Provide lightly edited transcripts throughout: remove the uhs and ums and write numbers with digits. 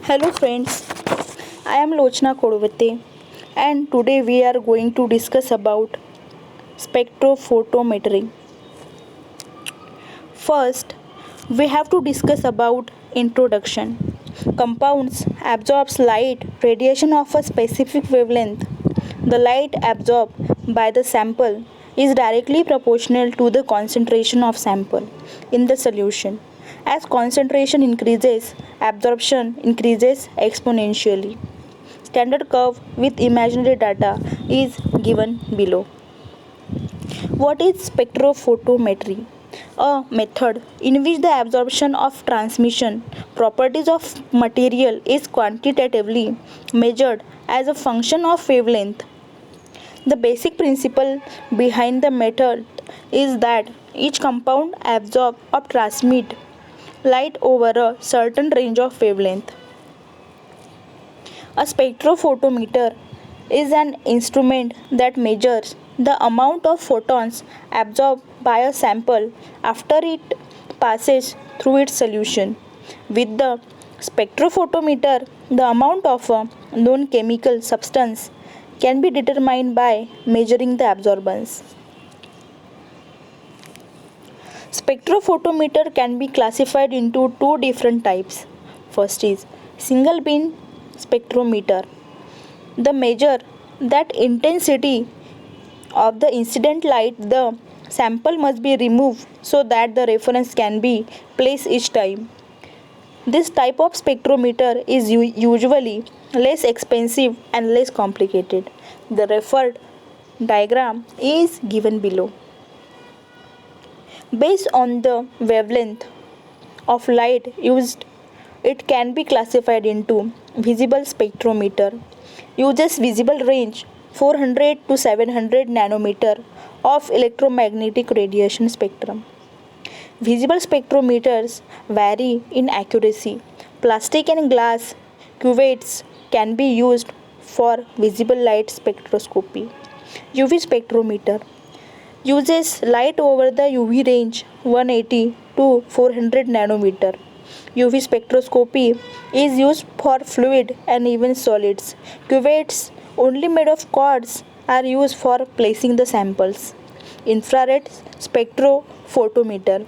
Hello friends, I am Lochna Kodvate and today we are going to discuss about spectrophotometry. First, we have to discuss about introduction. Compounds absorbs light radiation of a specific wavelength. The light absorbed by the sample is directly proportional to the concentration of sample in the solution. As concentration increases, absorption increases exponentially. Standard curve with imaginary data is given below. What is spectrophotometry? A method in which the absorption of transmission properties of material is quantitatively measured as a function of wavelength. The basic principle behind the method is that each compound absorbs or transmits light over a certain range of wavelength. A spectrophotometer is an instrument that measures the amount of photons absorbed by a sample after it passes through its solution. With the spectrophotometer, the amount of a known chemical substance can be determined by measuring the absorbance. Spectrophotometer can be classified into two different types. First is single beam spectrometer. The measure that intensity of the incident light the sample must be removed so that the reference can be placed each time. This type of spectrometer is usually less expensive and less complicated. The referred diagram is given below. Based on the wavelength of light used, it can be classified into visible spectrometer. Uses visible range 400 to 700 nanometer of electromagnetic radiation spectrum. Visible spectrometers vary in accuracy. Plastic and glass cuvettes can be used for visible light spectroscopy. UV spectrometer uses light over the UV range 180 to 400 nanometer. UV spectroscopy is used for fluid and even solids. Cuvettes only made of quartz are used for placing the samples. Infrared spectrophotometer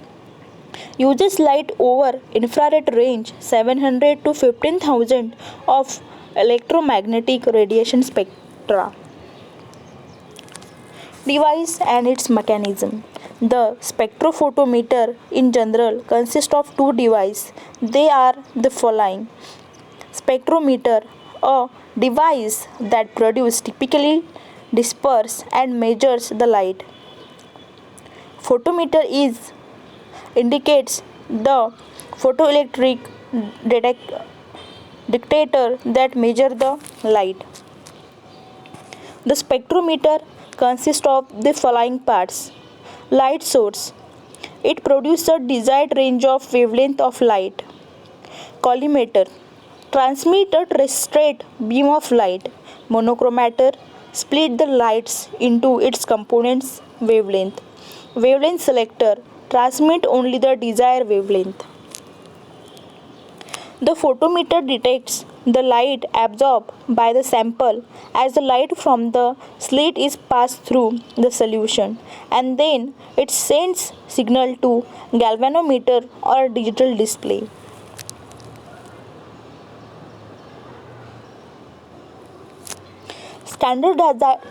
uses light over infrared range 700 to 15,000 of electromagnetic radiation spectra. Device and its mechanism. The spectrophotometer in general consists of two devices. They are the following: spectrometer, a device that produces typically disperses and measures the light. Photometer is indicates the photoelectric detector that measure the light. The spectrometer consists of the following parts: light source, it produces a desired range of wavelength of light. Collimator, transmit a straight beam of light. Monochromator, split the lights into its components wavelength. Wavelength selector, transmit only the desired wavelength. The photometer detects the light absorbed by the sample as the light from the slit is passed through the solution, and then it sends signal to galvanometer or digital display.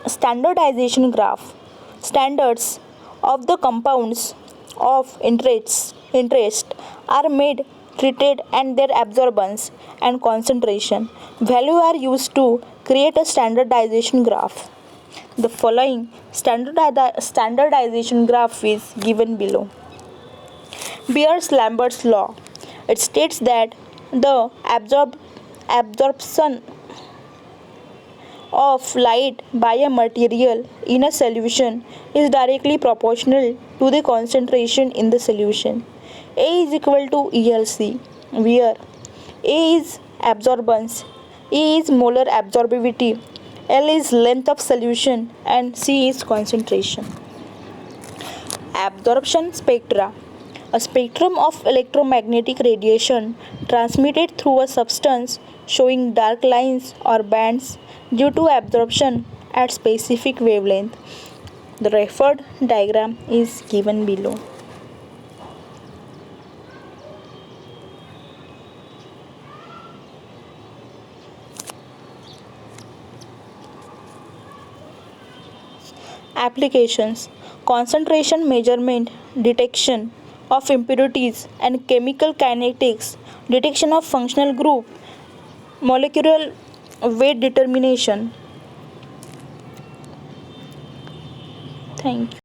Standardization graph. Standards of the compounds of interest are made, treated, and their absorbance and concentration value are used to create a standardization graph. The following standardization graph is given below. Beer-Lambert's law. It states that the absorption of light by a material in a solution is directly proportional to the concentration in the solution. A is equal to ELC, where A is absorbance, E is molar absorbivity, L is length of solution, and C is concentration. Absorption spectra. A spectrum of electromagnetic radiation transmitted through a substance showing dark lines or bands due to absorption at specific wavelength. The referred diagram is given below. Applications: concentration measurement, detection of impurities and chemical kinetics, detection of functional group, molecular weight determination. Thank you.